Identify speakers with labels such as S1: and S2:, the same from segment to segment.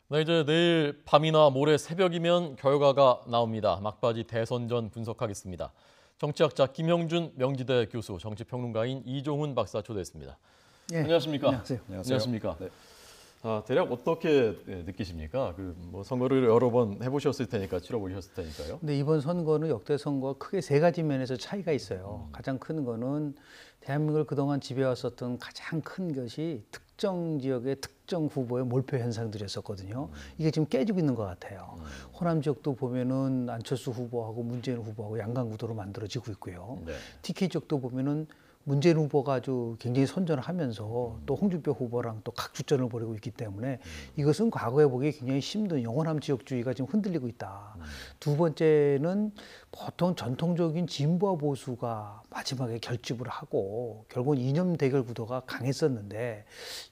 S1: 네, 이제 내일 밤이나 모레 새벽이면 결과가 나옵니다. 막바지 대선전 분석하겠습니다. 정치학자 김형준 명지대 교수, 정치평론가인 이종훈 박사 초대했습니다.
S2: 예,
S1: 안녕하십니까?
S2: 안녕하세요.
S1: 안녕하십니까? 네. 대략 어떻게 느끼십니까? 선거를 여러 번 해보셨을 테니까, 치러보셨을 테니까요.
S2: 근데 이번 선거는 역대 선거와 크게 세 가지 면에서 차이가 있어요. 가장 큰 거는 대한민국을 그동안 지배해왔었던 가장 큰 것이 특정 지역의 특정 후보의 몰표 현상들이었었거든요. 이게 지금 깨지고 있는 것 같아요. 호남 지역도 보면은 안철수 후보하고 문재인 후보하고 양강구도로 만들어지고 있고요.
S1: 네.
S2: TK 쪽도 보면은 문재인 후보가 아주 굉장히 선전을 하면서 또 홍준표 후보랑 또 각주전을 벌이고 있기 때문에 이것은 과거에 보기에 굉장히 힘든 영원함 지역주의가 지금 흔들리고 있다. 두 번째는 보통 전통적인 진보와 보수가 마지막에 결집을 하고 결국은 이념 대결 구도가 강했었는데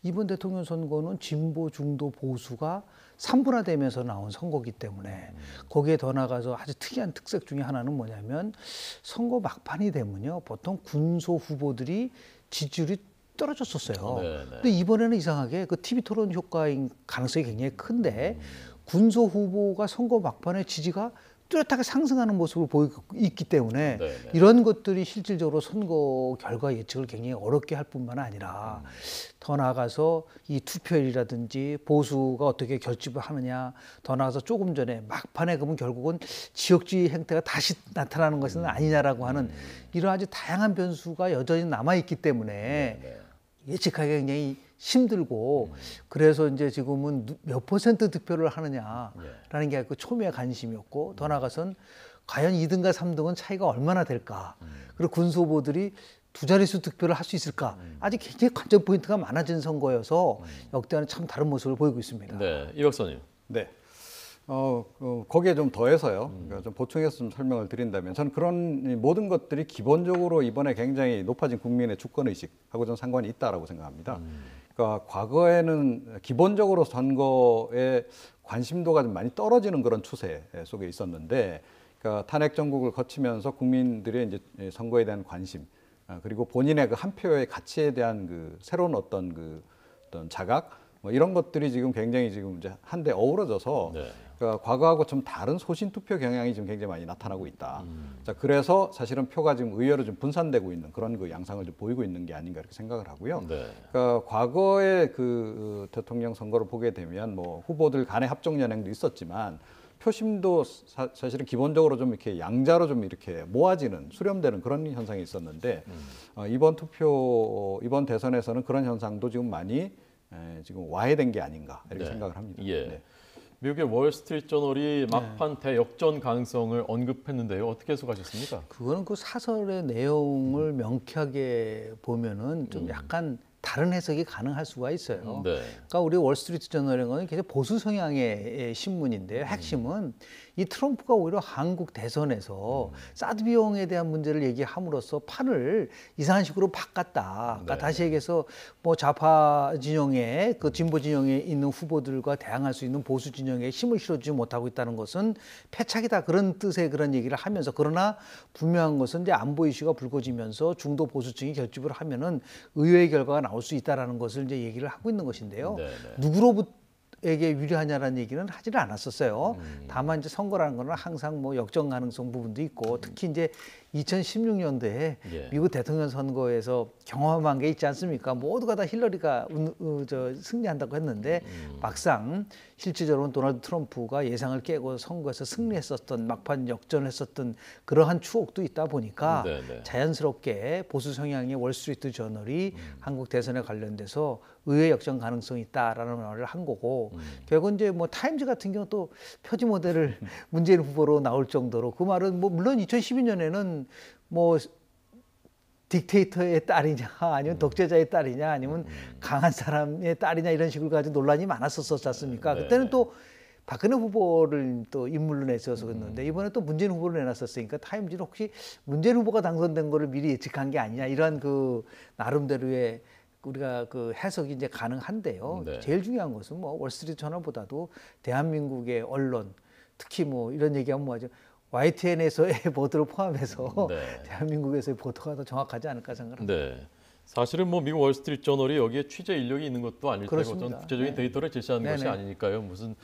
S2: 이번 대통령 선거는 진보, 중도, 보수가 삼분화되면서 나온 선거기 때문에 거기에 더 나가서 아주 특이한 특색 중에 하나는 뭐냐면 선거 막판이 되면요 보통 군소 후보들이 지지율이 떨어졌었어요.
S1: 네.
S2: 근데 이번에는 이상하게 그 TV 토론 효과인 가능성이 굉장히 큰데 군소 후보가 선거 막판에 지지가 뚜렷하게 상승하는 모습을 보이고 있기 때문에 이런 것들이 실질적으로 선거 결과 예측을 굉장히 어렵게 할 뿐만 아니라 더 나아가서 이 투표율이라든지 보수가 어떻게 결집을 하느냐, 더 나아가서 조금 전에 막판에 그러면 결국은 지역주의 행태가 다시 나타나는 것은 아니냐라고 하는 이런 아주 다양한 변수가 여전히 남아있기 때문에 예측하기 굉장히 힘들고 그래서 이제 지금은 몇 퍼센트 득표를 하느냐라는 게 그 초미의 관심이었고 더 나아가선 과연 2등과 3등은 차이가 얼마나 될까 그리고 군수 후보들이 두 자릿수 득표를 할 수 있을까 아직 굉장히 관전 포인트가 많아진 선거여서 역대와는 참 다른 모습을 보이고 있습니다.
S1: 네, 이 박사님.
S3: 네. 거기에 좀 더해서요. 그러니까 좀 보충해서 좀 설명을 드린다면 저는 그런 모든 것들이 기본적으로 이번에 굉장히 높아진 국민의 주권 의식하고 좀 상관이 있다라고 생각합니다. 그러니까 과거에는 기본적으로 선거에 관심도가 좀 많이 떨어지는 그런 추세 속에 있었는데, 그러니까 탄핵 정국을 거치면서 국민들의 이제 선거에 대한 관심, 그리고 본인의 그 한 표의 가치에 대한 그 새로운 어떤 자각, 뭐 이런 것들이 지금 굉장히 지금 이제 한데 어우러져서 그러니까 과거하고 좀 다른 소신 투표 경향이 지금 굉장히 많이 나타나고 있다. 자, 그래서 사실은 표가 지금 의외로 좀 분산되고 있는 그런 그 양상을 좀 보이고 있는 게 아닌가 이렇게 생각을 하고요. 그러니까 과거의 그 대통령 선거를 보게 되면 뭐 후보들 간의 합종 연행도 있었지만 표심도 사실은 기본적으로 좀 이렇게 양자로 좀 이렇게 모아지는 수렴되는 그런 현상이 있었는데 이번 대선에서는 그런 현상도 지금 많이 지금 와해된 게 아닌가 이렇게 생각을 합니다.
S1: 예. 미국의 월스트리트저널이 막판 대역전 가능성을 언급했는데요. 어떻게 해석하셨습니까?
S2: 그거는 그 사설의 내용을 명쾌하게 보면은 좀 약간 다른 해석이 가능할 수가 있어요. 그러니까 우리 월스트리트 저널인 건 굉장히 보수 성향의 신문인데요. 핵심은 이 트럼프가 오히려 한국 대선에서 사드 비용에 대한 문제를 얘기함으로써 판을 이상한 식으로 바꿨다. 그러니까 다시 얘기해서 뭐 좌파 진영에 그 진보 진영에 있는 후보들과 대항할 수 있는 보수 진영에 힘을 실어주지 못하고 있다는 것은 패착이다. 그런 뜻의 그런 얘기를 하면서 그러나 분명한 것은 이제 안보 이슈가 불거지면서 중도 보수층이 결집을 하면은 의외의 결과가 나올 수 있다라는 것을 이제 얘기를 하고 있는 것인데요. 누구로부터에게 유리하냐라는 얘기는 하지는 않았었어요. 다만 이제 선거라는 거는 항상 뭐 역전 가능성 부분도 있고 특히 이제 2016년도에 미국 대통령 선거에서 경험한 게 있지 않습니까? 모두가 다 힐러리가 승리한다고 했는데 막상 실질적으로는 도널드 트럼프가 예상을 깨고 선거에서 승리했었던 막판 역전했었던 그러한 추억도 있다 보니까 자연스럽게 보수 성향의 월스트리트 저널이 한국 대선에 관련돼서 의회 역전 가능성이 있다라는 말을 한 거고 결국 이제 뭐 타임즈 같은 경우 또 표지 모델을 문재인 후보로 나올 정도로 그 말은 뭐 물론 2012년에는 뭐 딕테이터의 딸이냐 아니면 독재자의 딸이냐 아니면 강한 사람의 딸이냐 이런 식으로 가지고 논란이 많았었지 않습니까? 그때는 또 박근혜 후보를 또 인물로 내세워서 그랬는데 이번에 또 문재인 후보를 내놨었으니까 타임즈는 혹시 문재인 후보가 당선된 거를 미리 예측한 게 아니냐 이런 그 나름대로의 우리가 그 해석이 이제 가능한데요. 제일 중요한 것은 뭐 월스트리트 저널보다도 대한민국의 언론 특히 뭐 이런 얘기하면 뭐하죠. YTN에서의 보도를 포함해서 대한민국에서의 보도가 더 정확하지 않을까 생각합니다.
S1: 사실은 뭐 미국 월스트리트저널이 여기에 취재 인력이 있는 것도 아닐 테고 어떤 구체적인 데이터를 제시하는 것이 아니니까요. 무슨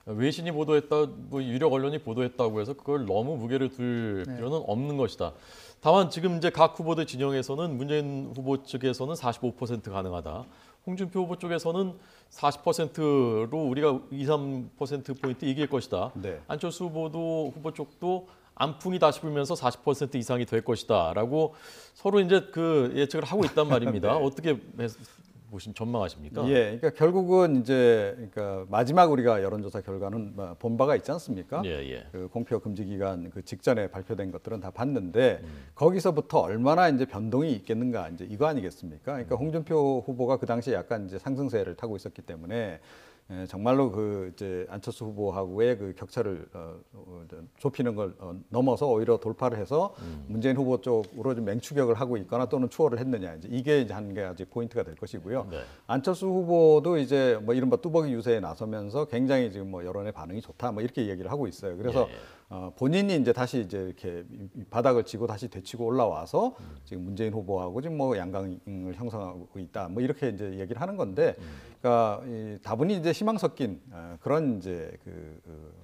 S1: 외신이 보도했다, 뭐 유력 언론이 보도했다고 해서 그걸 너무 무게를 둘 필요는 없는 것이다. 다만 지금 이제 각 후보들 진영에서는 문재인 후보 측에서는 45% 가능하다. 홍준표 후보 쪽에서는 40%로 우리가 2, 3%포인트 이길 것이다.
S3: 네.
S1: 안철수 후보 쪽도 안풍이 다시 불면서 40% 이상이 될 것이다라고 서로 이제 그 예측을 하고 있단 말입니다.
S3: 네.
S1: 어떻게 전망하십니까?
S3: 예, 그러니까 결국은 이제 그러니까 마지막 우리가 여론조사 결과는 본 바가 있지 않습니까? 그 공표 금지 기간 그 직전에 발표된 것들은 다 봤는데 거기서부터 얼마나 이제 변동이 있겠는가 이제 이거 아니겠습니까? 그러니까 홍준표 후보가 그 당시에 약간 이제 상승세를 타고 있었기 때문에 정말로 그 이제 안철수 후보하고의 그 격차를 좁히는 걸 넘어서 오히려 돌파를 해서 문재인 후보 쪽으로 좀 맹추격을 하고 있거나 또는 추월을 했느냐 이게 이제 한 가지 포인트가 될 것이고요.
S1: 네.
S3: 안철수 후보도 이제 뭐 이른바 뚜벅이 유세에 나서면서 굉장히 지금 뭐 여론의 반응이 좋다 뭐 이렇게 얘기를 하고 있어요. 그래서 본인이 이제 다시 이제 이렇게 바닥을 치고 다시 되치고 올라와서 지금 문재인 후보하고 지금 뭐 양강을 형성하고 있다 뭐 이렇게 이제 얘기를 하는 건데, 그러니까 다분히 이제 희망 섞인 그런 이제 그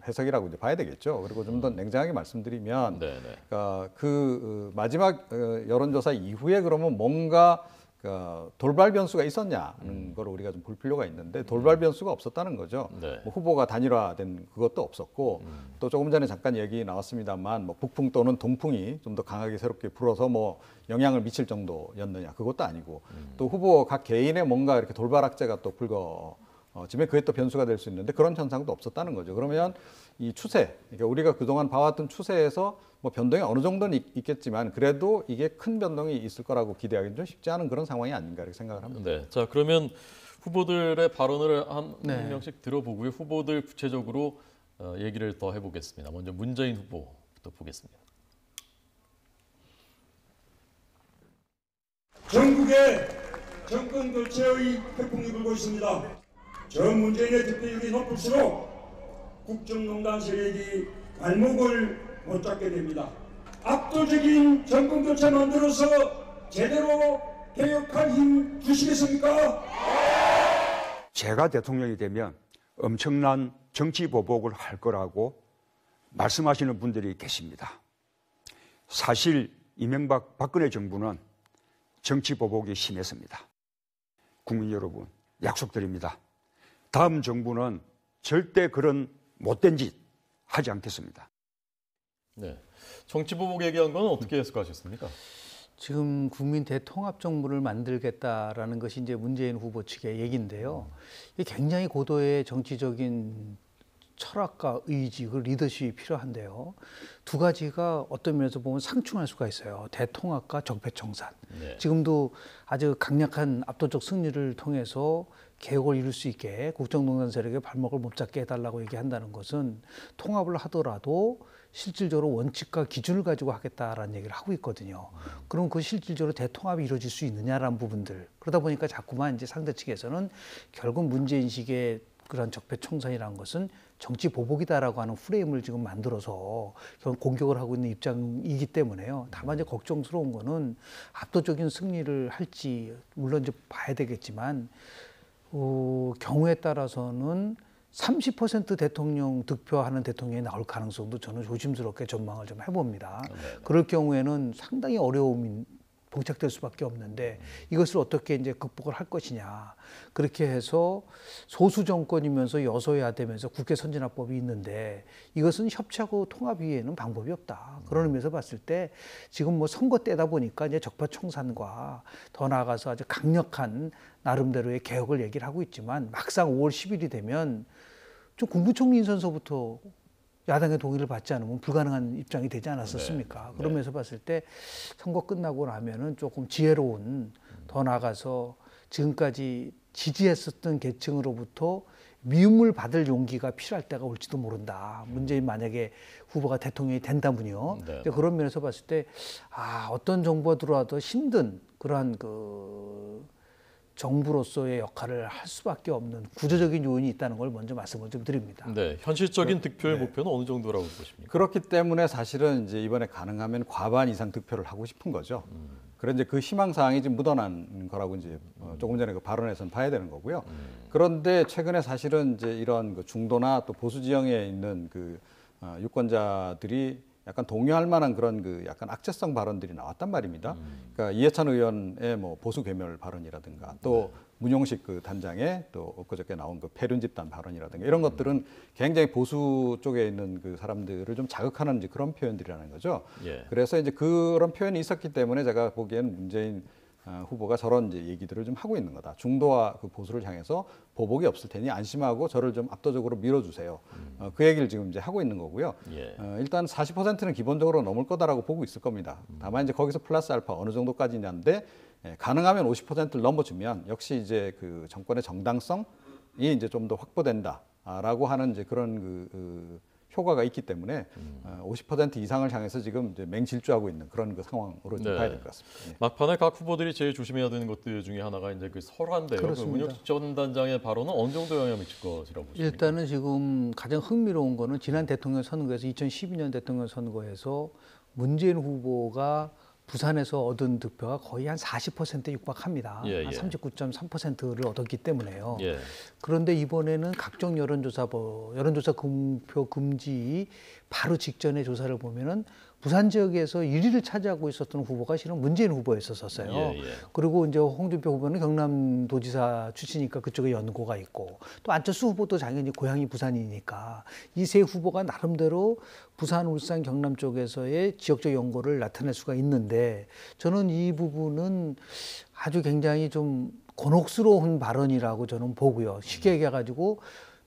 S3: 해석이라고 이제 봐야 되겠죠. 그리고 좀 더 냉정하게 말씀드리면, 그러니까 그 마지막 여론조사 이후에 그러면 뭔가 돌발 변수가 있었냐는 걸 우리가 좀 볼 필요가 있는데 돌발 변수가 없었다는 거죠. 뭐 후보가 단일화된 그것도 없었고 또 조금 전에 잠깐 얘기 나왔습니다만 뭐 북풍 또는 동풍이 좀 더 강하게 새롭게 불어서 뭐 영향을 미칠 정도였느냐 그것도 아니고 또 후보 각 개인의 뭔가 이렇게 돌발 악재가 또 지금 그게 또 변수가 될 수 있는데 그런 현상도 없었다는 거죠. 그러면 이 추세, 그러니까 우리가 그동안 봐왔던 추세에서 뭐 변동이 어느 정도는 있겠지만 그래도 이게 큰 변동이 있을 거라고 기대하기는 좀 쉽지 않은 그런 상황이 아닌가 이렇게 생각을 합니다.
S1: 네, 자 그러면 후보들의 발언을 한 명씩 들어보고요. 후보들 구체적으로 얘기를 더 해보겠습니다. 먼저 문재인 후보부터 보겠습니다.
S4: 전국에 정권 교체의 태풍이 불고 있습니다. 전 문재인의 득표율이 높을수록 국정농단 세력이 발목을 못 잡게 됩니다. 압도적인 정권 교체 만들어서 제대로 개혁할 힘 주시겠습니까?
S5: 제가 대통령이 되면 엄청난 정치 보복을 할 거라고 말씀하시는 분들이 계십니다. 사실 이명박 박근혜 정부는 정치 보복이 심했습니다. 국민 여러분 약속드립니다. 다음 정부는 절대 그런 못된 짓 하지 않겠습니다.
S1: 네, 정치 보복 얘기한 건 어떻게 해석하셨습니까?
S2: 지금 국민 대통합 정부를 만들겠다라는 것이 이제 문재인 후보 측의 얘기인데요. 이게 굉장히 고도의 정치적인 철학과 의지, 그 리더십이 필요한데요. 두 가지가 어떤 면에서 보면 상충할 수가 있어요. 대통합과 적폐청산. 지금도 아주 강력한 압도적 승리를 통해서 개혁을 이룰 수 있게 국정농단 세력의 발목을 못 잡게 해달라고 얘기한다는 것은 통합을 하더라도 실질적으로 원칙과 기준을 가지고 하겠다라는 얘기를 하고 있거든요. 그럼 그 실질적으로 대통합이 이루어질 수 있느냐라는 부분들. 그러다 보니까 자꾸만 이제 상대 측에서는 결국 문제인식의 그런 적폐청산이라는 것은 정치 보복이다라고 하는 프레임을 지금 만들어서 결국 공격을 하고 있는 입장이기 때문에요. 다만 이제 걱정스러운 거는 압도적인 승리를 할지 물론 이제 봐야 되겠지만 경우에 따라서는 30% 대통령 득표하는 대통령이 나올 가능성도 저는 조심스럽게 전망을 좀 해봅니다. 그럴 경우에는 상당히 어려움이 봉착될 수밖에 없는데 이것을 어떻게 이제 극복을 할 것이냐. 그렇게 해서 소수 정권이면서 여소야되면서 국회 선진화법이 있는데 이것은 협치하고 통합위에는 방법이 없다. 그런 의미에서 봤을 때 지금 뭐 선거 때다 보니까 이제 적폐청산과 더 나아가서 아주 강력한 나름대로의 개혁을 얘기를 하고 있지만 막상 5월 10일이 되면 좀 국무총리 인선서부터 야당의 동의를 받지 않으면 불가능한 입장이 되지 않았었습니까? 그러면서 봤을 때 선거 끝나고 나면은 조금 지혜로운 더 나아가서 지금까지 지지했었던 계층으로부터 미움을 받을 용기가 필요할 때가 올지도 모른다. 문재인 만약에 후보가 대통령이 된다면요. 근데 그런 면에서 봤을 때 어떤 정부가 들어와도 힘든 그러한 정부로서의 역할을 할 수밖에 없는 구조적인 요인이 있다는 걸 먼저 말씀을 좀 드립니다.
S1: 네, 현실적인 득표의 목표는 어느 정도라고 보십니까?
S3: 그렇기 때문에 사실은 이제 이번에 가능하면 과반 이상 득표를 하고 싶은 거죠. 그런 이제 그 희망 사항이 지금 묻어난 거라고 이제 조금 전에 그 발언에서는 봐야 되는 거고요. 그런데 최근에 사실은 이제 이런 그 중도나 또 보수 지형에 있는 그 유권자들이 약간 동요할 만한 그런 그 약간 악재성 발언들이 나왔단 말입니다. 그러니까 이해찬 의원의 뭐 보수 괴멸 발언이라든가 또 문용식 그 단장의 또 엊그저께 나온 그 폐륜 집단 발언이라든가 이런 것들은 굉장히 보수 쪽에 있는 그 사람들을 좀 자극하는 이제 그런 표현들이라는 거죠.
S1: 예.
S3: 그래서 이제 그런 표현이 있었기 때문에 제가 보기에는 문재인 후보가 저런 이제 얘기들을 좀 하고 있는 거다. 중도와 그 보수를 향해서 보복이 없을 테니 안심하고 저를 좀 압도적으로 밀어주세요. 그 얘기를 지금 이제 하고 있는 거고요.
S1: 예.
S3: 일단 40%는 기본적으로 넘을 거다라고 보고 있을 겁니다. 다만 이제 거기서 플러스 알파 어느 정도까지냐인데 가능하면 50%를 넘어주면 역시 이제 그 정권의 정당성이 이제 좀 더 확보된다라고 하는 이제 그런 그 효과가 있기 때문에 50% 이상을 향해서 지금 이제 맹질주하고 있는 그런 그 상황으로 좀 봐야 될 것 같습니다. 네.
S1: 막판에 각 후보들이 제일 조심해야 되는 것들 중에 하나가 이제 그 설화인데요. 그 문혁식 전 단장의 발언은 어느 정도 영향을 미칠 것이라고 보십니까?
S2: 일단은 지금 가장 흥미로운 거는 지난 대통령 선거에서 2012년 대통령 선거에서 문재인 후보가 부산에서 얻은 득표가 거의 한 40%에 육박합니다.
S1: 예, 예.
S2: 한 39.3%를 얻었기 때문에요.
S1: 예.
S2: 그런데 이번에는 각종 여론조사 공표 금지 바로 직전의 조사를 보면은 부산 지역에서 1위를 차지하고 있었던 후보가 실은 문재인 후보였었어요.
S1: 예, 예.
S2: 그리고 이제 홍준표 후보는 경남도지사 출신이니까 그쪽에 연고가 있고 또 안철수 후보도 당연히 고향이 부산이니까 이 세 후보가 나름대로 부산, 울산, 경남 쪽에서의 지역적 연고를 나타낼 수가 있는데 저는 이 부분은 아주 굉장히 좀 곤혹스러운 발언이라고 저는 보고요. 쉽게 얘기해가지고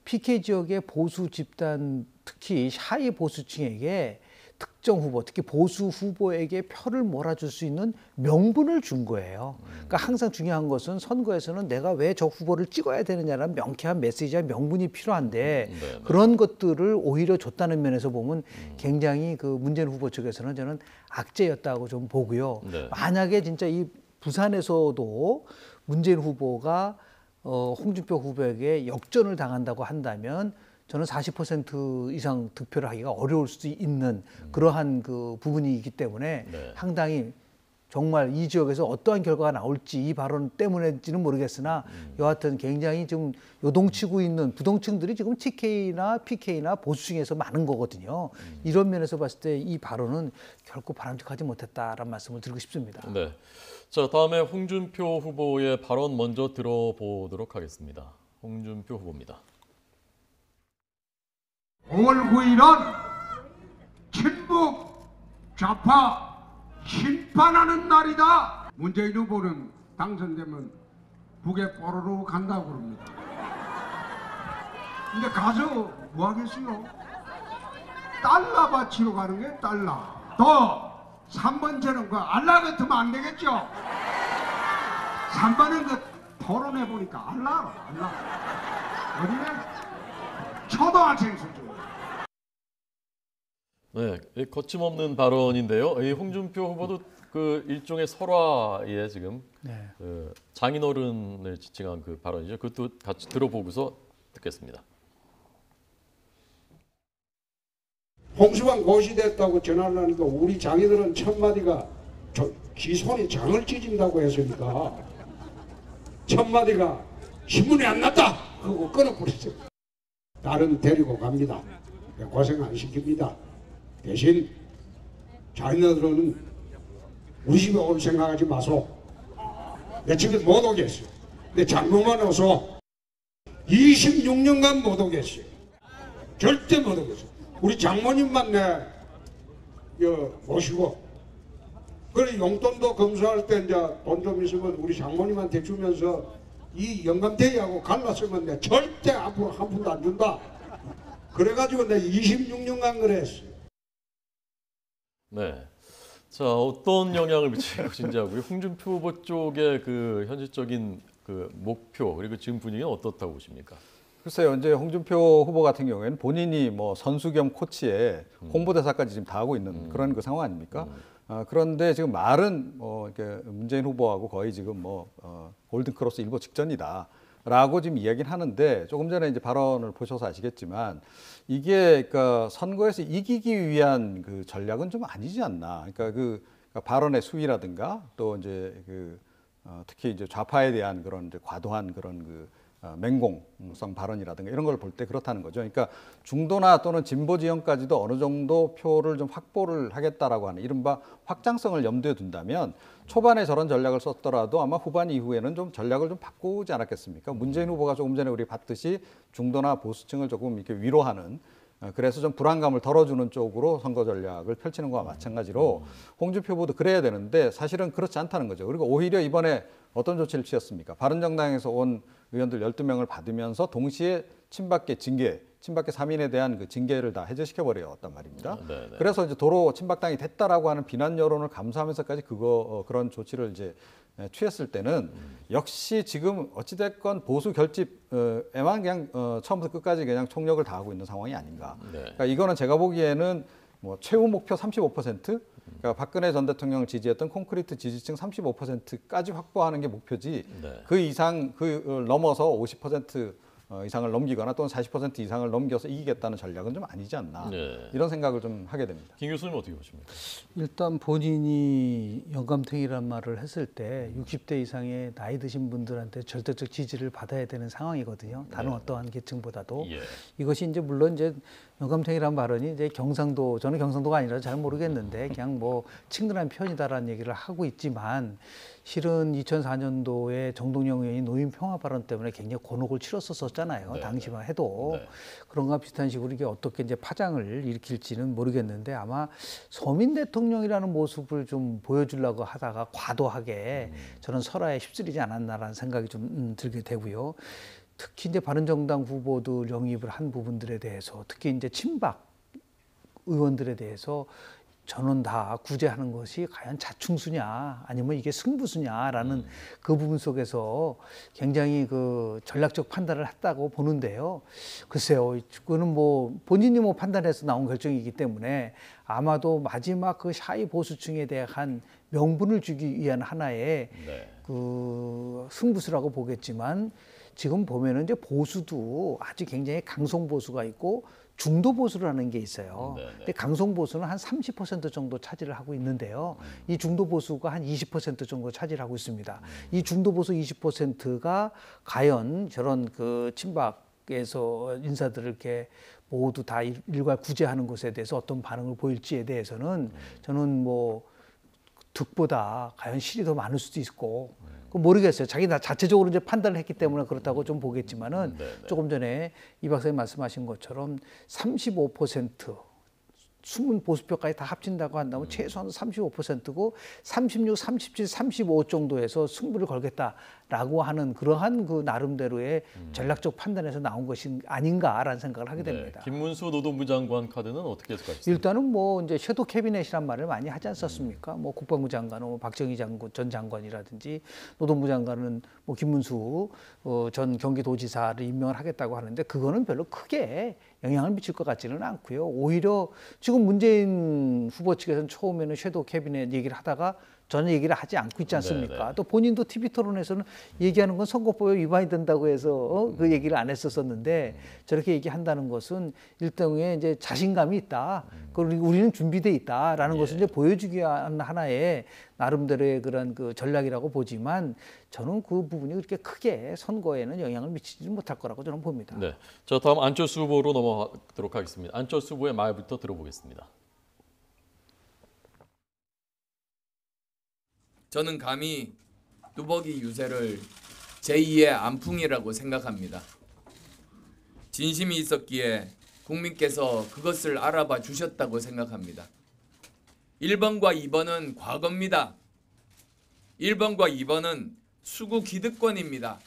S2: PK 지역의 보수 집단 특히 하위 보수층에게 특정 후보, 특히 보수 후보에게 표를 몰아줄 수 있는 명분을 준 거예요. 그러니까 항상 중요한 것은 선거에서는 내가 왜 저 후보를 찍어야 되느냐라는 명쾌한 메시지와 명분이 필요한데 그런 것들을 오히려 줬다는 면에서 보면 굉장히 그 문재인 후보 측에서는 저는 악재였다고 좀 보고요. 만약에 진짜 이 부산에서도 문재인 후보가 홍준표 후보에게 역전을 당한다고 한다면 저는 40% 이상 득표를 하기가 어려울 수도 있는 그러한 그 부분이기 때문에 상당히 정말 이 지역에서 어떠한 결과가 나올지 이 발언 때문인지는 모르겠으나 여하튼 굉장히 좀 요동치고 있는 부동층들이 지금 TK나 PK나 보수층에서 많은 거거든요. 이런 면에서 봤을 때 이 발언은 결코 바람직하지 못했다라는 말씀을 드리고 싶습니다.
S1: 네. 자, 다음에 홍준표 후보의 발언 먼저 들어보도록 하겠습니다. 홍준표 후보입니다.
S6: 5월 9일은 친북 좌파 심판하는 날이다. 문재인 후보는 당선되면 북에 뽀로로 간다고 그럽니다. 근데 가서 뭐 하겠어요? 달러 바치러 가는 게 달러. 또 3번째는 그 알라 같으면 안 되겠죠? 3번은 그 토론해 보니까 알라. 어디네? 초등학생 수준.
S1: 네, 거침없는 발언인데요. 이 홍준표 후보도 그 일종의 설화에 지금 그 장인어른을 지칭한 그 발언이죠. 그것도 같이 들어보고서 듣겠습니다.
S6: 홍수관 고시됐다고 전화를 하니까 우리 장인들은 첫마디가 기손이 장을 찢은다고 했으니까 첫마디가 신문에 안 났다 그거 끊어버렸어요. 딸은 데리고 갑니다. 고생 안 시킵니다. 대신 자녀들은 우리 집에 올 생각하지 마소. 내 집에 못 오겠어요. 내 장모만 와서 26년간 못 오겠어요. 절대 못 오겠어요. 우리 장모님만 모시고 그래 용돈도 검수할 때 이제 돈 좀 있으면 우리 장모님한테 주면서 이 영감대기하고 갈랐으면 내가 절대 앞으로 한 푼도 안 준다. 그래가지고 내가 26년간 그랬어요.
S1: 네. 자, 어떤 영향을 미칠 것인지 하고요. 홍준표 후보 쪽의 그 현실적인 그 목표 그리고 지금 분위기는 어떻다고 보십니까?
S3: 글쎄요, 이제 홍준표 후보 같은 경우에는 본인이 뭐 선수 겸 코치에 홍보대사까지 지금 다 하고 있는 그런 그 상황 아닙니까? 그런데 지금 말은 이렇게 문재인 후보하고 거의 지금 골든크로스 일보 직전이다라고 지금 이야기는 하는데 조금 전에 이제 발언을 보셔서 아시겠지만 이게 그러니까 선거에서 이기기 위한 그 전략은 좀 아니지 않나. 그러니까 그 그러니까 발언의 수위라든가 또 이제 특히 이제 좌파에 대한 그런 이제 과도한 그런 맹공성 발언이라든가 이런 걸 볼 때 그렇다는 거죠. 그러니까 중도나 또는 진보 지형까지도 어느 정도 표를 좀 확보를 하겠다라고 하는 이른바 확장성을 염두에 둔다면 초반에 저런 전략을 썼더라도 아마 후반 이후에는 좀 전략을 좀 바꾸지 않았겠습니까? 문재인 후보가 조금 전에 우리 봤듯이 중도나 보수층을 조금 이렇게 위로하는 그래서 좀 불안감을 덜어주는 쪽으로 선거 전략을 펼치는 것과 마찬가지로 홍준표 후보도 그래야 되는데 사실은 그렇지 않다는 거죠. 그리고 오히려 이번에 어떤 조치를 취했습니까? 바른정당에서 온 의원들 12명을 받으면서 동시에 친박계 3인에 대한 그 징계를 다 해제시켜버렸단 말입니다.
S1: 네네.
S3: 그래서 이제 도로 친박당이 됐다라고 하는 비난 여론을 감수하면서까지 그런 조치를 이제 취했을 때는 역시 지금 어찌됐건 보수 결집에만 그냥 처음부터 끝까지 그냥 총력을 다하고 있는 상황이 아닌가.
S1: 네.
S3: 그러니까 이거는 제가 보기에는 뭐 최후 목표 35%, 그러니까 박근혜 전 대통령을 지지했던 콘크리트 지지층 35%까지 확보하는 게 목표지.
S1: 네.
S3: 그 이상 넘어서 50% 이상을 넘기거나 또는 40% 이상을 넘겨서 이기겠다는 전략은 좀 아니지 않나.
S1: 네.
S3: 이런 생각을 좀 하게 됩니다.
S1: 김 교수님 어떻게 보십니까?
S2: 일단 본인이 영감탱이란 말을 했을 때 60대 이상의 나이 드신 분들한테 절대적 지지를 받아야 되는 상황이거든요. 다른 어떠한 계층보다도.
S1: 예.
S2: 이것이 이제 물론 이제 영감탱이란 발언이 이제 저는 경상도가 아니라 잘 모르겠는데 그냥 뭐 친근한 표현이다라는 얘기를 하고 있지만 실은 2004년도에 정동영 의원이 노인 평화 발언 때문에 굉장히 곤혹을 치렀었잖아요.
S1: 네.
S2: 당시만 해도.
S1: 네.
S2: 그런 거와 비슷한 식으로 이게 어떻게 이제 파장을 일으킬지는 모르겠는데 아마 서민 대통령이라는 모습을 좀 보여주려고 하다가 과도하게 저는 설화에 휩쓸리지 않았나라는 생각이 좀 들게 되고요. 특히 이제 바른정당 후보들 영입을 한 부분들에 대해서 특히 이제 친박 의원들에 대해서 저는 다 구제하는 것이 과연 자충수냐 아니면 이게 승부수냐라는 그 부분 속에서 굉장히 그 전략적 판단을 했다고 보는데요. 글쎄요, 그거는 뭐 본인이 뭐 판단해서 나온 결정이기 때문에 아마도 마지막 그 샤이 보수층에 대한 명분을 주기 위한 하나의 그 승부수라고 보겠지만 지금 보면은 이제 보수도 아주 굉장히 강성 보수가 있고 중도 보수라는 게 있어요. 근데 강성 보수는 한 30% 정도 차지를 하고 있는데요. 이 중도 보수가 한 20% 정도 차지를 하고 있습니다. 이 중도 보수 20%가 과연 저런 그 친박에서 인사들을 이렇게 모두 다 일괄 구제하는 것에 대해서 어떤 반응을 보일지에 대해서는 저는 뭐 득보다 과연 실이 더 많을 수도 있고 모르겠어요. 자기 자체적으로 이제 판단을 했기 때문에 그렇다고 좀 보겠지만은 조금 전에 이 박사님 말씀하신 것처럼 35% 숨은 보수표까지 다 합친다고 한다면 최소한 35%고 36, 37, 35 정도에서 승부를 걸겠다라고 하는 그러한 그 나름대로의 전략적 판단에서 나온 것이 아닌가라는 생각을 하게 됩니다.
S1: 김문수 노동부 장관 카드는 어떻게 해석하십니까?
S2: 일단은 뭐 이제 섀도우 캐비넷이란 말을 많이 하지 않았습니까? 뭐 국방부 장관은 뭐 박정희 전 장관이라든지 노동부 장관은 뭐 김문수 전 경기도지사를 임명을 하겠다고 하는데 그거는 별로 크게 영향을 미칠 것 같지는 않고요. 오히려 지금 문재인 후보 측에서는 처음에는 섀도우 캐비넷 얘기를 하다가 전혀 얘기를 하지 않고 있지 않습니까?
S1: 네네.
S2: 또 본인도 TV 토론에서는 얘기하는 건 선거법에 위반이 된다고 해서 그 얘기를 안 했었었는데 저렇게 얘기한다는 것은 일종의 이제 자신감이 있다. 그리고 우리는 준비돼 있다라는 것을 이제 보여주기 위한 하나의 나름대로의 그런 그 전략이라고 보지만 저는 그 부분이 그렇게 크게 선거에는 영향을 미치지 못할 거라고 저는 봅니다.
S1: 네, 자 다음 안철수 후보로 넘어가도록 하겠습니다. 안철수 후보의 말부터 들어보겠습니다.
S7: 저는 감히 뚜벅이 유세를 제2의 안풍이라고 생각합니다. 진심이 있었기에 국민께서 그것을 알아봐 주셨다고 생각합니다. 1번과 2번은 과거입니다. 1번과 2번은 수구 기득권입니다.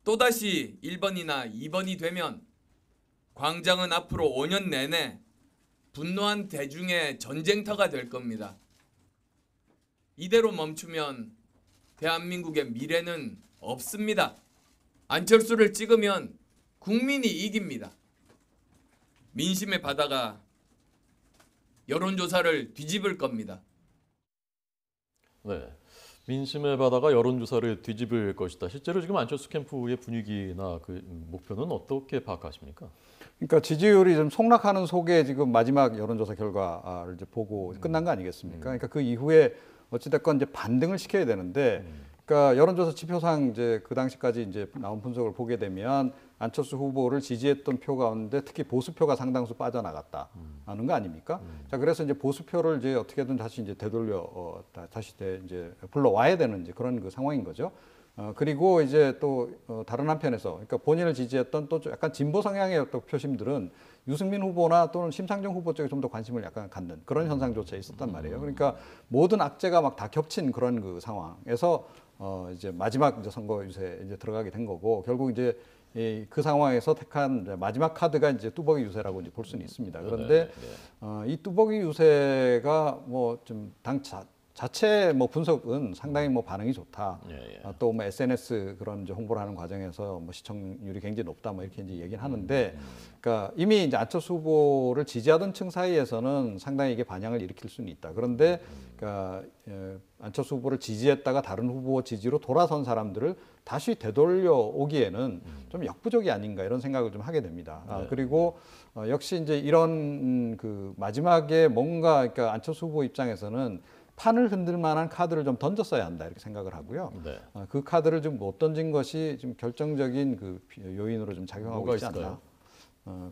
S7: 또다시 1번이나 2번이 되면 광장은 앞으로 5년 내내 분노한 대중의 전쟁터가 될 겁니다. 이대로 멈추면 대한민국의 미래는 없습니다. 안철수를 찍으면 국민이 이깁니다. 민심의 바다가 여론조사를 뒤집을 겁니다.
S1: 네, 민심의 바다가 여론조사를 뒤집을 것이다. 실제로 지금 안철수 캠프의 분위기나 그 목표는 어떻게 파악하십니까?
S3: 그러니까 지지율이 좀 속락하는 속에 지금 마지막 여론조사 결과를 이제 보고 끝난 거 아니겠습니까? 그러니까 그 이후에 어찌됐건 이제 반등을 시켜야 되는데, 그러니까 여론조사 지표상 이제 그 당시까지 이제 나온 분석을 보게 되면 안철수 후보를 지지했던 표 가운데 특히 보수표가 상당수 빠져나갔다는 거 아닙니까? 자, 그래서 이제 보수표를 이제 어떻게든 다시 이제 되돌려 다시 이제 불러와야 되는 이제 그런 그 상황인 거죠. 그리고 이제 또 다른 한편에서 그러니까 본인을 지지했던 또 약간 진보 성향의 어떤 표심들은 유승민 후보나 또는 심상정 후보 쪽에 좀 더 관심을 약간 갖는 그런 현상조차 있었단 말이에요. 그러니까 모든 악재가 막 다 겹친 그런 그 상황에서 이제 마지막 이제 선거 유세에 이제 들어가게 된 거고, 결국 이제 그 상황에서 택한 마지막 카드가 이제 뚜벅이 유세라고 이제 볼 수는 있습니다. 그런데 이 뚜벅이 유세가 뭐 좀 자체 뭐 분석은 상당히 뭐 반응이 좋다. 또 뭐 SNS 그런 이제 홍보를 하는 과정에서 뭐 시청률이 굉장히 높다. 뭐 이렇게 이제 얘기를 하는데, 그러니까 이미 이제 안철수 후보를 지지하던 층 사이에서는 상당히 이게 반향을 일으킬 수는 있다. 그런데 그러니까 안철수 후보를 지지했다가 다른 후보 지지로 돌아선 사람들을 다시 되돌려 오기에는 좀 역부족이 아닌가 이런 생각을 좀 하게 됩니다. 그리고 역시 이제 이런 그 마지막에 뭔가 그러니까 안철수 후보 입장에서는 판을 흔들 만한 카드를 좀 던졌어야 한다 이렇게 생각을 하고요. 그 카드를 좀 못 던진 것이 좀 결정적인 그 요인으로 좀 작용하고 있지 않나.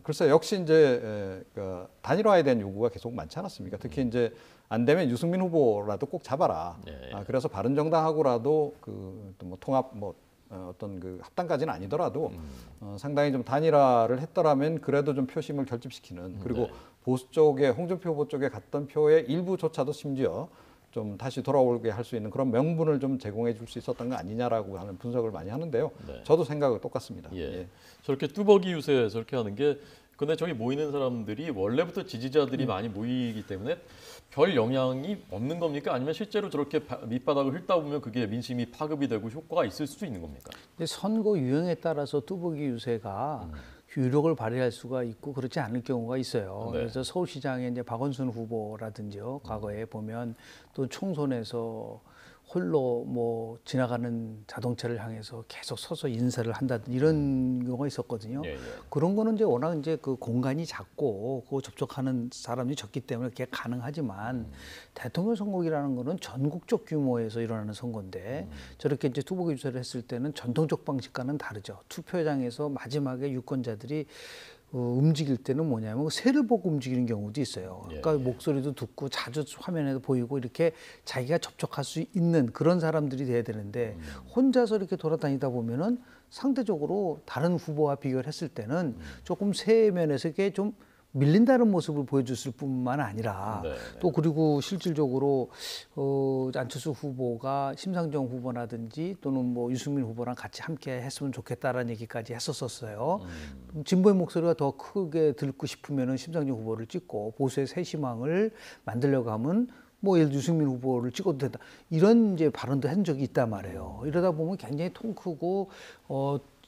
S3: 글쎄 역시 이제 그 단일화에 대한 요구가 계속 많지 않았습니까? 특히 이제 안 되면 유승민 후보라도 꼭 잡아라. 그래서 바른정당하고라도 그 뭐 통합 뭐 어떤 그 합당까지는 아니더라도 상당히 좀 단일화를 했더라면 그래도 좀 표심을 결집시키는, 그리고 보수 쪽에 홍준표 후보 쪽에 갔던 표의 일부조차도 심지어 좀 다시 돌아오게 할 수 있는 그런 명분을 좀 제공해 줄 수 있었던 거 아니냐라고 하는 분석을 많이 하는데요. 저도 생각은 똑같습니다.
S1: 저렇게 뚜벅이 유세 저렇게 하는 게, 근데 저기 모이는 사람들이 원래부터 지지자들이 많이 모이기 때문에 별 영향이 없는 겁니까? 아니면 실제로 저렇게 밑바닥을 훑다 보면 그게 민심이 파급이 되고 효과가 있을 수도 있는 겁니까?
S2: 선거 유형에 따라서 뚜벅이 유세가 유력을 발휘할 수가 있고 그렇지 않을 경우가 있어요. 그래서 서울시장에 이제 박원순 후보라든지요, 과거에 보면 또 총선에서 홀로 뭐 지나가는 자동차를 향해서 계속 서서 인사를 한다든지 이런 경우가 있었거든요. 그런 거는 이제 워낙 이제 그 공간이 작고 그 접촉하는 사람이 적기 때문에 그게 가능하지만 대통령 선거기라는 거는 전국적 규모에서 일어나는 선거인데 저렇게 이제 뚜벅이 유세를 했을 때는 전통적 방식과는 다르죠. 투표장에서 마지막에 유권자들이 움직일 때는 뭐냐면 새를 보고 움직이는 경우도 있어요. 그러니까 목소리도 듣고 자주 화면에도 보이고 이렇게 자기가 접촉할 수 있는 그런 사람들이 돼야 되는데 혼자서 이렇게 돌아다니다 보면은 상대적으로 다른 후보와 비교를 했을 때는 조금 새 면에서 이게 좀 밀린다는 모습을 보여줬을 뿐만 아니라 또 그리고 실질적으로 안철수 후보가 심상정 후보라든지 또는 뭐 유승민 후보랑 같이 함께 했으면 좋겠다라는 얘기까지 했었어요. 진보의 목소리가 더 크게 듣고 싶으면은 심상정 후보를 찍고 보수의 새 희망을 만들려고 하면 뭐 예를 들어 유승민 후보를 찍어도 된다. 이런 이제 발언도 한 적이 있단 말이에요. 이러다 보면 굉장히 통 크고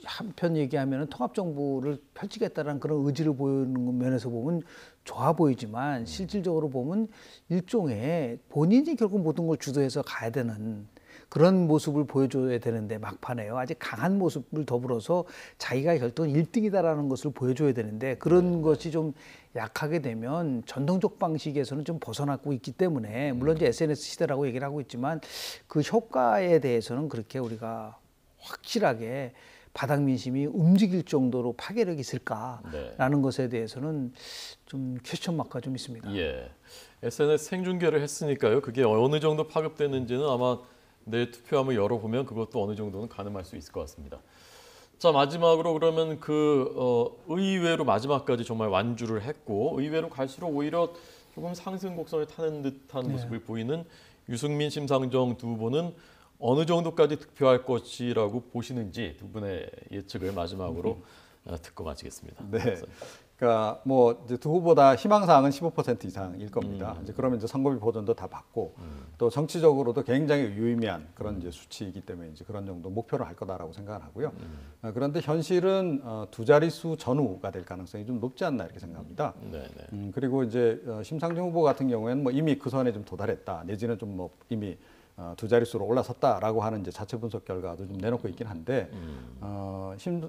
S2: 한편 얘기하면 통합정부를 펼치겠다는 그런 의지를 보이는 면에서 보면 좋아 보이지만 실질적으로 보면 일종의 본인이 결국 모든 걸 주도해서 가야 되는 그런 모습을 보여줘야 되는데 막판에요. 아직 강한 모습을 더불어서 자기가 결국 1등이다라는 것을 보여줘야 되는데 그런 것이 좀 약하게 되면 전통적 방식에서는 좀 벗어나고 있기 때문에 물론 이제 SNS 시대라고 얘기를 하고 있지만 그 효과에 대해서는 그렇게 우리가 확실하게 바닥 민심이 움직일 정도로 파괴력이 있을까라는 것에 대해서는 좀 퀘스천 마크가 좀 있습니다.
S1: SNS 생중계를 했으니까요. 그게 어느 정도 파급되는지는 아마 내일 투표함을 열어보면 그것도 어느 정도는 가늠할 수 있을 것 같습니다. 자, 마지막으로 그러면 의외로 마지막까지 정말 완주를 했고 의외로 갈수록 오히려 조금 상승 곡선을 타는 듯한 모습을 보이는 유승민, 심상정 두 후보는 어느 정도까지 득표할 것이라고 보시는지 두 분의 예측을 마지막으로 듣고 마치겠습니다.
S3: 그러니까 뭐 이제 두 후보 다 희망사항은 15% 이상일 겁니다. 이제 그러면 이제 선거비 보전도 다 받고 또 정치적으로도 굉장히 유의미한 그런 이제 수치이기 때문에 이제 그런 정도 목표를 할 거다라고 생각을 하고요. 그런데 현실은 두 자릿수 전후가 될 가능성이 좀 높지 않나 이렇게 생각합니다. 그리고 이제 심상정 후보 같은 경우에는 뭐 이미 그 선에 좀 도달했다 내지는 좀 뭐 이미 두 자릿수로 올라섰다라고 하는 이제 자체 분석 결과도 좀 내놓고 있긴 한데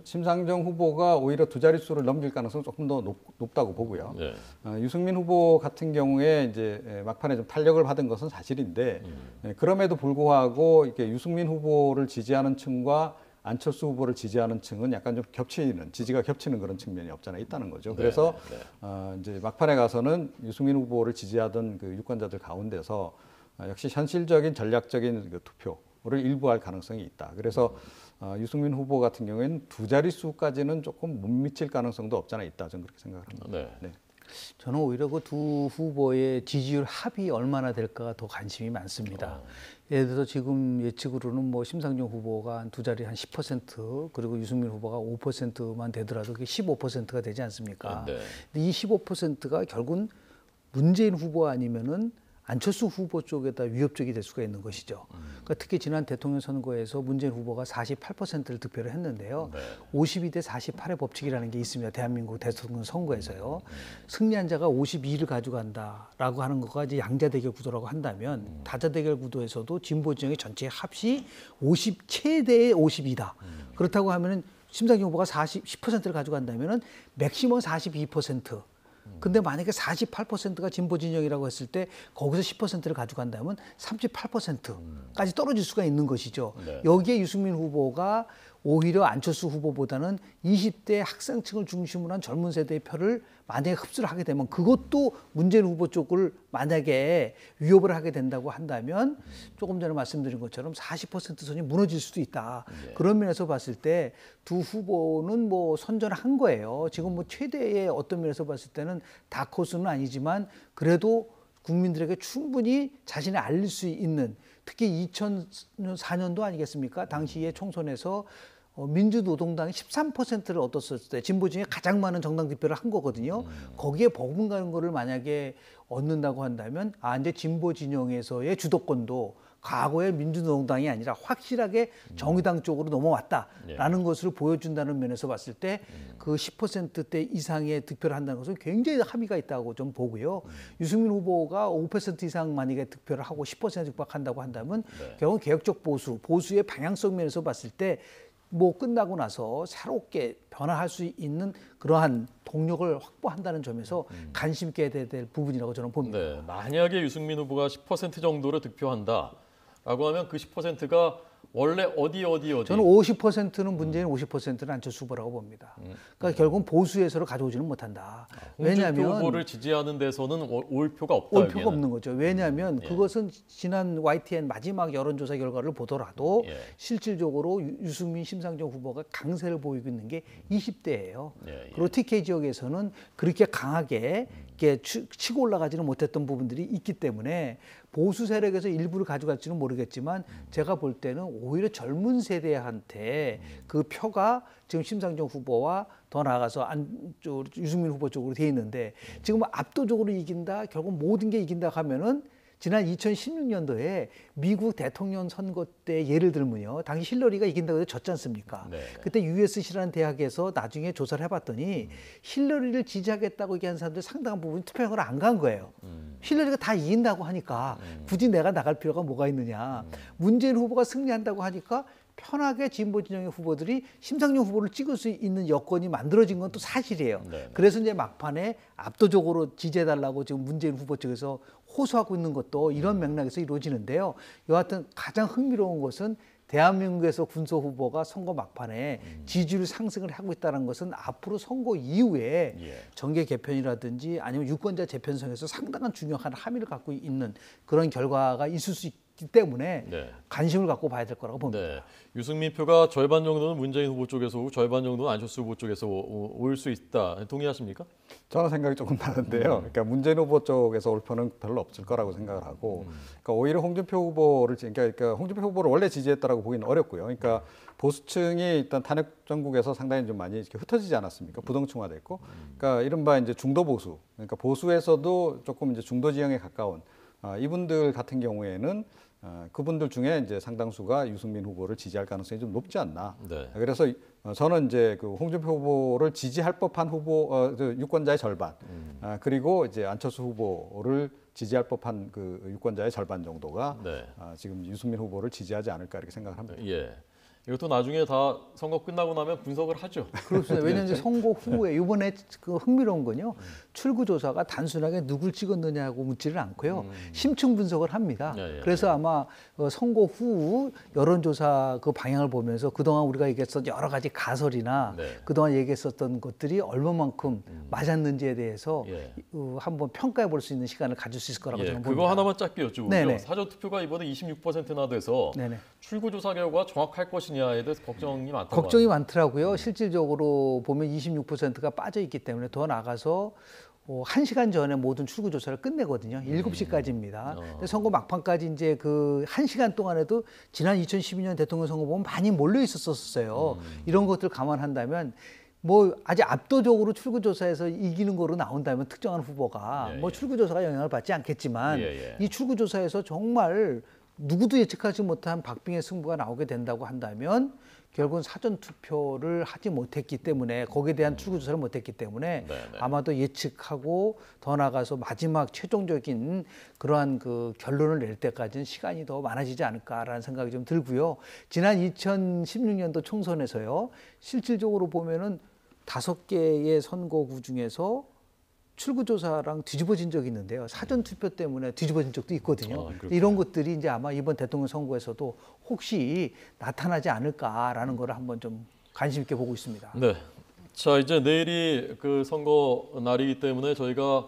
S3: 심상정 후보가 오히려 두 자릿수를 넘길 가능성은 조금 더 높다고 보고요.
S1: 네.
S3: 유승민 후보 같은 경우에 이제 막판에 좀 탄력을 받은 것은 사실인데 그럼에도 불구하고 이렇게 유승민 후보를 지지하는 층과 안철수 후보를 지지하는 층은 약간 좀 지지가 겹치는 그런 측면이 없잖아 있다는 거죠. 그래서 이제 막판에 가서는 유승민 후보를 지지하던 그 유권자들 가운데서 역시 현실적인 전략적인 그 투표를 일부할 가능성이 있다. 그래서 유승민 후보 같은 경우에는 두 자릿수까지는 조금 못 미칠 가능성도 없잖아 있다. 저는 그렇게 생각을 합니다.
S1: 네.
S3: 네.
S2: 저는 오히려 그 두 후보의 지지율 합이 얼마나 될까가 더 관심이 많습니다. 예를 들어서 지금 예측으로는 뭐 심상정 후보가 한 두 자리 한 10% 그리고 유승민 후보가 5%만 되더라도 그게 15%가 되지 않습니까?
S1: 네.
S2: 근데 이 15%가 결국은 문재인 후보 아니면은 안철수 후보 쪽에다 위협적이 될 수가 있는 것이죠. 그러니까 특히 지난 대통령 선거에서 문재인 후보가 48%를 득표를 했는데요. 52대 48의 법칙이라는 게 있습니다. 대한민국 대통령 선거에서요. 승리한 자가 52를 가져간다라고 하는 것과 이제 양자대결 구도라고 한다면 다자대결 구도에서도 진보 진영의 전체 합이 50 최대의 52다. 그렇다고 하면은 심상정 후보가 10%를 가져간다면은 맥시멈 42%. 근데 만약에 48%가 진보 진영이라고 했을 때 거기서 10%를 가져간다면 38%까지 떨어질 수가 있는 것이죠.
S1: 네.
S2: 여기에 유승민 후보가 오히려 안철수 후보보다는 20대 학생층을 중심으로 한 젊은 세대의 표를 만약에 흡수를 하게 되면 그것도 문재인 후보 쪽을 만약에 위협을 하게 된다고 한다면 조금 전에 말씀드린 것처럼 40% 선이 무너질 수도 있다.
S1: 네.
S2: 그런 면에서 봤을 때 두 후보는 뭐 선전한 거예요. 지금 뭐 최대의 어떤 면에서 봤을 때는 다크호스는 아니지만 그래도 국민들에게 충분히 자신을 알릴 수 있는 특히 2004년도 아니겠습니까? 당시에 총선에서 민주노동당이 13%를 얻었을 때 진보 중에 가장 많은 정당 득표를 한 거거든요. 거기에 버금가는 거를 만약에 얻는다고 한다면 이제 진보 진영에서의 주도권도 과거의 민주노동당이 아니라 확실하게 정의당 쪽으로 넘어왔다라는 것을 보여준다는 면에서 봤을 때 그 10%대 이상의 득표를 한다는 것은 굉장히 함의가 있다고 좀 보고요. 유승민 후보가 5% 이상 만약에 득표를 하고 10% 육박한다고 한다면 결국 개혁적 보수의 방향성 면에서 봤을 때 뭐 끝나고 나서 새롭게 변화할 수 있는 그러한 동력을 확보한다는 점에서 관심 있게 해야 될 부분이라고 저는 봅니다.
S1: 네, 만약에 유승민 후보가 10% 정도로 득표한다라고 하면 그 10%가 원래 어디
S2: 저는 50%는 문재인, 50%는 안철수 후보라고 봅니다. 그러니까 결국은 보수에서를 가져오지는 못한다.
S1: 왜냐하면 후보를 지지하는 데서는 올 표가 없다.
S2: 올 표가 없는 거죠. 왜냐하면 그것은 지난 YTN 마지막 여론조사 결과를 보더라도 실질적으로 유승민, 심상정 후보가 강세를 보이고 있는 게 20대예요. 그리고 TK 지역에서는 그렇게 강하게 이렇게 치고 올라가지는 못했던 부분들이 있기 때문에 보수 세력에서 일부를 가져갈지는 모르겠지만 제가 볼 때는 오히려 젊은 세대한테 그 표가 지금 심상정 후보와 더 나아가서 유승민 후보 쪽으로 돼 있는데 지금 압도적으로 이긴다, 결국 모든 게 이긴다 하면은 지난 2016년도에 미국 대통령 선거 때 예를 들면요. 당시 힐러리가 이긴다고 해서 졌지 않습니까?
S1: 네.
S2: 그때 USC라는 대학에서 나중에 조사를 해봤더니 힐러리를 지지하겠다고 얘기한 사람들 상당한 부분이 투표장으로 안 간 거예요. 힐러리가 다 이긴다고 하니까 굳이 내가 나갈 필요가 뭐가 있느냐. 문재인 후보가 승리한다고 하니까 편하게 진보 진영의 후보들이 심상정 후보를 찍을 수 있는 여건이 만들어진 건 또 사실이에요.
S1: 네.
S2: 그래서 이제 막판에 압도적으로 지지해달라고 지금 문재인 후보 측에서 호소하고 있는 것도 이런 맥락에서 이루어지는데요. 여하튼 가장 흥미로운 것은 대한민국에서 군소 후보가 선거 막판에 지지율 상승을 하고 있다는 것은 앞으로 선거 이후에 정계 개편이라든지 아니면 유권자 재편성에서 상당한 중요한 함의를 갖고 있는 그런 결과가 있을 수 있기 때문에 관심을 갖고 봐야 될 거라고 봅니다.
S1: 네. 유승민 표가 절반 정도는 문재인 후보 쪽에서 오고 절반 정도는 안철수 후보 쪽에서 올 수 있다. 동의하십니까?
S3: 저는 생각이 조금 다른데요. 그러니까 문재인 후보 쪽에서 올 표는 별로 없을 거라고 생각을 하고, 그러니까 오히려 홍준표 후보를 그러니까 홍준표 후보를 원래 지지했다라고 보기는 어렵고요. 그러니까 보수층이 일단 탄핵 정국에서 상당히 좀 많이 이렇게 흩어지지 않았습니까? 부동층화됐고, 그러니까 이른바 이제 중도 보수, 그러니까 보수에서도 조금 이제 중도 지형에 가까운 이분들 같은 경우에는 그분들 중에 이제 상당수가 유승민 후보를 지지할 가능성이 좀 높지 않나.
S1: 네.
S3: 그래서 저는 이제 그 홍준표 후보를 지지할 법한 후보 유권자의 절반, 그리고 이제 안철수 후보를 지지할 법한 그 유권자의 절반 정도가
S1: 네.
S3: 지금 유승민 후보를 지지하지 않을까 이렇게 생각을 합니다.
S1: 예. 이것도 나중에 다 선거 끝나고 나면 분석을 하죠.
S2: 그렇습니다. 왜냐하면 이제 선거 후에 이번에 그 흥미로운 건요. 출구조사가 단순하게 누굴 찍었느냐고 묻지를 않고요. 심층 분석을 합니다. 그래서 아마 선거 후 여론조사 그 방향을 보면서 그동안 우리가 얘기했던 여러 가지 가설이나 그동안 얘기했었던 것들이 얼마만큼 맞았는지에 대해서 한번 평가해 볼 수 있는 시간을 가질 수 있을 거라고 저는 봅니다.
S1: 그거 하나만 짧게 여쭤보죠. 사전투표가 이번에 26%나 돼서 출구조사 결과 정확할 것이냐에 대해서 걱정이 많다고
S2: 걱정이 많더라고요. 실질적으로 보면 26%가 빠져 있기 때문에 더 나가서 1시간 전에 모든 출구조사를 끝내거든요. 7시까지입니다. 근데 선거 막판까지 이제 그 1시간 동안에도 지난 2012년 대통령 선거 보면 많이 몰려 있었어요. 이런 것들 감안한다면 뭐 아직 압도적으로 출구조사에서 이기는 거로 나온다면 특정한 후보가 뭐 출구조사가 영향을 받지 않겠지만 이 출구조사에서 정말 누구도 예측하지 못한 박빙의 승부가 나오게 된다고 한다면 결국은 사전투표를 하지 못했기 때문에 거기에 대한 출구조사를 못했기 때문에 아마도 예측하고 더 나가서 마지막 최종적인 그러한 그 결론을 낼 때까지는 시간이 더 많아지지 않을까라는 생각이 좀 들고요. 지난 2016년도 총선에서요. 실질적으로 보면은 5개의 선거구 중에서 출구조사랑 뒤집어진 적이 있는데요. 사전투표 때문에 뒤집어진 적도 있거든요. 이런 것들이 이제 아마 이번 대통령 선거에서도 혹시 나타나지 않을까라는 걸 한번 좀 관심 있게 보고 있습니다.
S1: 네. 자, 이제 내일이 그 선거 날이기 때문에 저희가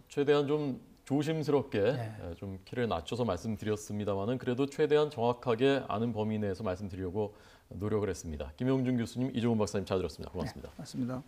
S1: 최대한 좀 조심스럽게 좀 키를 낮춰서 말씀드렸습니다만은 그래도 최대한 정확하게 아는 범위 내에서 말씀드리려고 노력을 했습니다. 김용준 교수님, 이종훈 박사님 잘 들었습니다. 고맙습니다.
S2: 맞습니다.